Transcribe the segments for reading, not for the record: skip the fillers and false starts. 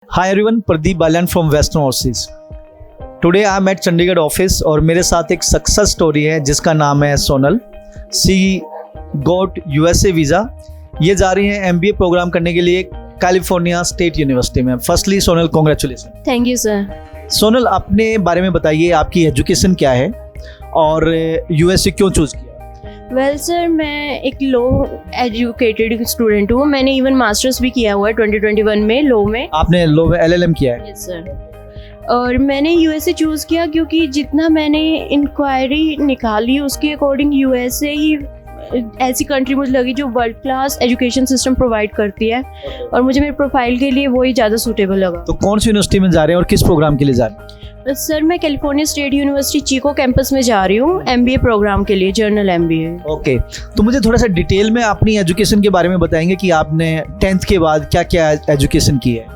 Hi everyone, Pradeep Balian from Western Overseas. Today I am at Chandigarh office और मेरे साथ एक सक्सेस स्टोरी है जिसका नाम है Sonal. She got USA visa. ये जा रही है MBA प्रोग्राम करने के लिए कैलिफोर्निया स्टेट यूनिवर्सिटी में. Firstly Sonal, congratulation. Thank you sir. Sonal, अपने बारे में बताइए, आपकी एजुकेशन क्या है और USA क्यों चूज़ किया? वेल सर, मैं एक लो एजुकेटेड स्टूडेंट हूँ. मैंने इवन मास्टर्स भी किया हुआ है 2021 में लो में. आपने लो में LLM किया है? Yes sir. और मैंने USA चूज़ किया क्योंकि जितना मैंने इंक्वायरी निकाली उसके अकॉर्डिंग USA ही ऐसी कंट्री मुझे लगी जो world class education system provide करती है और मुझे मेरे प्रोफाइल के लिए वही ज़्यादा सूटेबल लगा. तो कौन सी यूनिवर्सिटी में जा रहे हैं और किस प्रोग्राम के लिए जा रहे हैं? सर, मैं California State university chikoo campus में जा रही हूँ MBA प्रोग्राम के लिए, जर्नल MBA. ओके, तो मुझे थोड़ा सा डिटेल में अपनी एजुकेशन के बारे में बताएंगे कि आपने 10th के बाद क्या क्या एजुकेशन की है?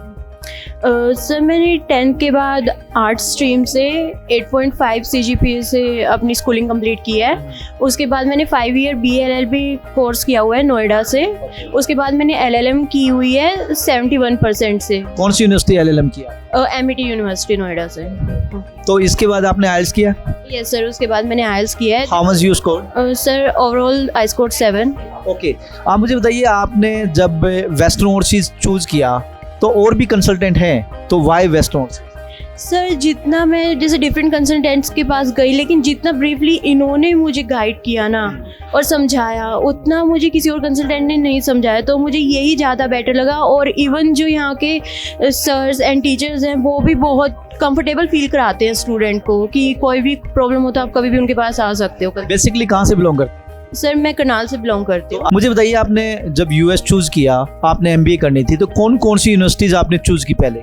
सर, मैंने 10th के बाद आर्ट स्ट्रीम से 8.5 CGPA से अपनी स्कूलिंग कंप्लीट की है. उसके बाद मैंने 5 ईयर BA-LLB कोर्स किया हुआ है नोएडा से. उसके बाद मैंने LLM की हुई है 71% से. कौन सी यूनिवर्सिटी LLM किया? MIT यूनिवर्सिटी नोएडा से. तो इसके बाद आपने IELTS किया? यस सर, उसके बाद मैंने IELTS किया है. How much you scored? Sir, overall I scored 7. Okay, आप मुझे बताइए, आपने जब वेस्टर्न ओवरसीज चूज किया तो और भी कंसल्टेंट हैं, तो वाई वेस्टर्न ओवरसीज? सर, जितना मैं जैसे डिफरेंट कंसल्टेंट्स के पास गई, लेकिन जितना ब्रीफली इन्होंने मुझे गाइड किया ना और समझाया, उतना मुझे किसी और कंसल्टेंट ने नहीं समझाया. तो मुझे यही ज़्यादा बेटर लगा. और इवन जो यहाँ के सर्स एंड टीचर्स हैं वो भी बहुत कंफर्टेबल फील कराते हैं स्टूडेंट को कि कोई भी प्रॉब्लम हो तो आप कभी भी उनके पास आ सकते हो. बेसिकली कहाँ से बिलोंग करते हैं? सर, मैं करनाल से बिलोंग करती हूँ. मुझे बताइए, आपने जब US चूज किया, आपने MBA करनी थी, तो कौन कौन सी यूनिवर्सिटीज आपने चूज की पहले?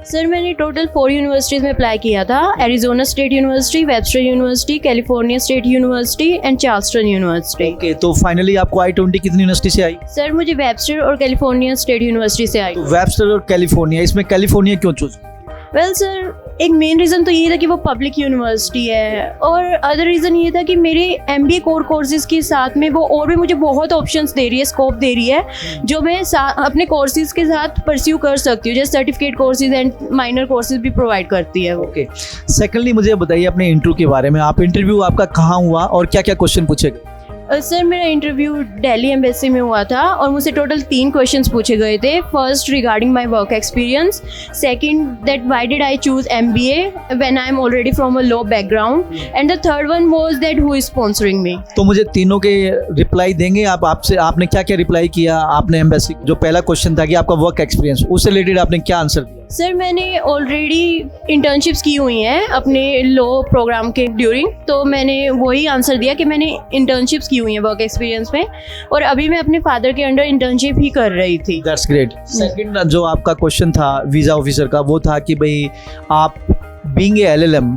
सर, मैंने टोटल 4 यूनिवर्सिटीज़ में अप्लाई किया था. Arizona state university, Webster university, California State university and Charleston university. Okay, तो फाइनली आपको I-20 कितनी यूनिवर्सिटी से आई? सर, मुझे वेबस्टर और कैलिफोर्निया स्टेट यूनिवर्सिटी से आई. तो वेबस्टर और कैलिफोर्निया, इसमें कैलिफोर्निया क्यों चूज? वेल सर, एक मेन रीज़न तो ये था कि वो पब्लिक यूनिवर्सिटी है और अदर रीज़न ये था कि मेरे MBA कोर कोर्सेज़ के साथ में वो और भी मुझे बहुत ऑप्शंस दे रही है, स्कोप दे रही है जो मैं अपने कोर्सेज़ के साथ परस्यू कर सकती हूँ. जैसे certificate courses and minor courses भी प्रोवाइड करती है. ओके, सेकेंडली मुझे बताइए अपने इंटरव्यू के बारे में. आप इंटरव्यू आपका कहाँ हुआ और क्या क्या क्वेश्चन पूछे गए? सर, मेरा इंटरव्यू दिल्ली एम्बेसी में हुआ था और मुझसे टोटल 3 क्वेश्चंस पूछे गए थे. First, regarding my work experience. Second, that why did I choose MBA when I am already from a low background. And the third one was that who is sponsoring me. तो मुझे तीनों के reply देंगे आप? आपसे आपने क्या क्या रिप्लाई किया? आपने एम्बेसी, जो पहला क्वेश्चन था कि आपका वर्क एक्सपीरियंस, उससे रिलेटेड आपने क्या आंसर दिया? सर, मैंने ऑलरेडी इंटर्नशिप्स की हुई हैं अपने लो प्रोग्राम के ड्यूरिंग, तो मैंने वही आंसर दिया कि मैंने इंटर्नशिप्स की हुई हैं वर्क एक्सपीरियंस में और अभी मैं अपने फादर के अंडर इंटर्नशिप ही कर रही थी. That's great. सेकंड जो आपका क्वेश्चन था वीज़ा ऑफिसर का, वो था कि भाई आप बीइंग ए LLM,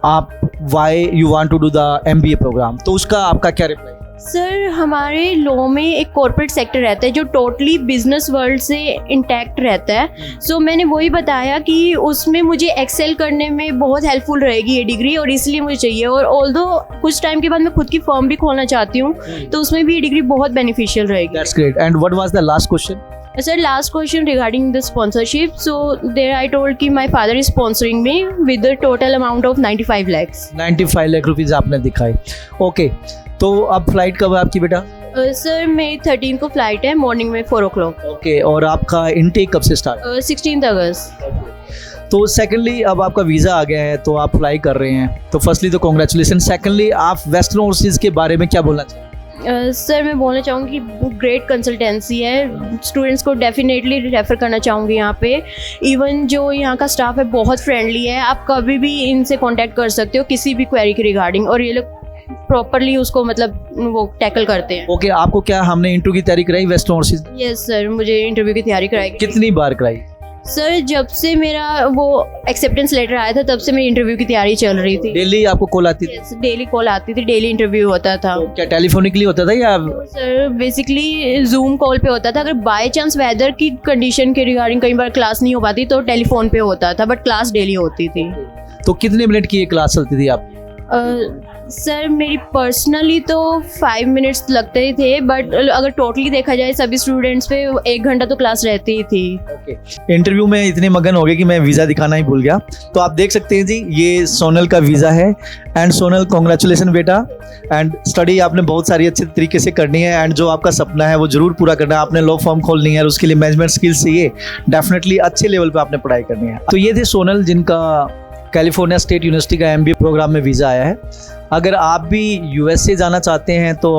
आप why you want to do the MBA programme, तो उसका आपका क्या रिप्लाई? सर, हमारे लॉ में एक कॉर्पोरेट सेक्टर रहता है जो टोटली बिजनेस वर्ल्ड से इंटैक्ट रहता है. सो मैंने वही बताया कि उसमें मुझे एक्सेल करने में बहुत हेल्पफुल रहेगी ये डिग्री और इसलिए मुझे चाहिए. और ऑल्दो कुछ टाइम के बाद मैं खुद की फर्म भी खोलना चाहती हूँ तो उसमें भी ये डिग्री बहुत बेनिफिशियल रहेगी. That's great. And what was the last question? Sir, last question regarding the sponsorship. So there I told कि my father is sponsoring me with the total amount of 95 lakhs. 95 lakh rupees आपने दिखाए. Okay, तो अब flight कब है आपकी बेटा? Sir, मेरी 13 को फ्लाइट है, मॉर्निंग में 4 o'clock. ओके, और आपका इनटेक कब से स्टार्ट? 16 अगस्त. तो सेकेंडली अब आपका वीज़ा आ गया है तो आप अप्लाई कर रहे हैं, तो फर्स्टली तो कॉन्ग्रेचुलेसन. सेकेंडली आप वेस्टर्न ओवरसीज के बारे में क्या बोलना चाहिए? सर, मैं बोलना चाहूँगी कि ग्रेट कंसल्टेंसी है. स्टूडेंट्स को डेफिनेटली रेफ़र करना चाहूँगी यहाँ पे. इवन जो यहाँ का स्टाफ है बहुत फ्रेंडली है. आप कभी भी इनसे कांटेक्ट कर सकते हो किसी भी क्वेरी के रिगार्डिंग और ये लोग प्रॉपरली उसको मतलब वो टैकल करते हैं. ओके, आपको क्या हमने इंटरव्यू की तैयारी कराई वेस्टर्न ओवरसीज? यस सर, मुझे इंटरव्यू की तैयारी कराई. कितनी बार कराई? सर, जब से मेरा वो एक्सेप्टेंस लेटर आया था तब से मेरी इंटरव्यू की तैयारी चल रही थी. डेली आपको कॉल आती थी? डेली कॉल आती थी, डेली इंटरव्यू होता था. तो क्या टेलीफोनिकली होता था या? सर, बेसिकली जूम कॉल पे होता था. अगर बाय चांस वेदर की कंडीशन के रिगार्डिंग कई बार क्लास नहीं हो पाती तो टेलीफोन पे होता था, बट क्लास डेली होती थी. तो कितने मिनट की ये क्लास चलती थी आप? सर मेरी पर्सनली तो 5 मिनट्स लगते ही थे, बट अगर टोटली देखा जाए सभी स्टूडेंट्स पे 1 घंटा तो क्लास रहती ही थी। इंटरव्यू में इतने मगन हो गए कि मैं वीज़ा दिखाना ही भूल गया। तो आप देख सकते हैं जी, ये सोनल का वीज़ा है। एंड सोनल, कॉन्ग्रेचुलेसन बेटा। एंड स्टडी आपने बहुत सारी अच्छे तरीके से करनी है, एंड जो आपका सपना है वो ज़रूर पूरा करना है। आपने लॉ फॉर्म खोलनी है और उसके लिए मैनेजमेंट स्किल्स चाहिए, डेफिनेटली अच्छे लेवल पे आपने पढ़ाई करनी है। तो ये थे सोनल, जिनका कैलिफोर्निया स्टेट यूनिवर्सिटी का MBA प्रोग्राम में वीज़ा आया है। अगर आप भी USA जाना चाहते हैं तो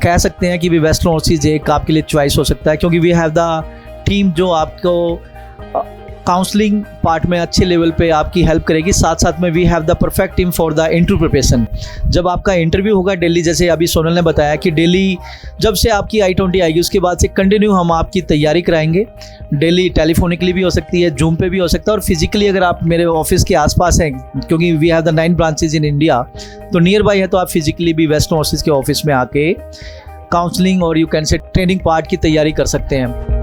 कह सकते हैं कि भी वेस्टर्न ओवरसीज एक आपके लिए चॉइस हो सकता है, क्योंकि वी हैव द टीम जो आपको काउंसलिंग पार्ट में अच्छे लेवल पे आपकी हेल्प करेगी। साथ साथ में we have the perfect team for the interview preparation. जब आपका इंटरव्यू होगा दिल्ली, जैसे अभी सोनल ने बताया कि दिल्ली जब से आपकी I-20 आएगी उसके बाद से कंटिन्यू हम आपकी तैयारी कराएंगे। दिल्ली टेलीफोनिकली भी हो सकती है, जूम पे भी हो सकता है, और फिजिकली अगर आप मेरे ऑफिस के आसपास हैं, क्योंकि we have the 9 branches in India, तो नियर बाई है, तो आप फिजिकली भी वेस्टर्न ओवरसीज के ऑफिस में आके काउंसलिंग और you can say training part की तैयारी कर सकते हैं।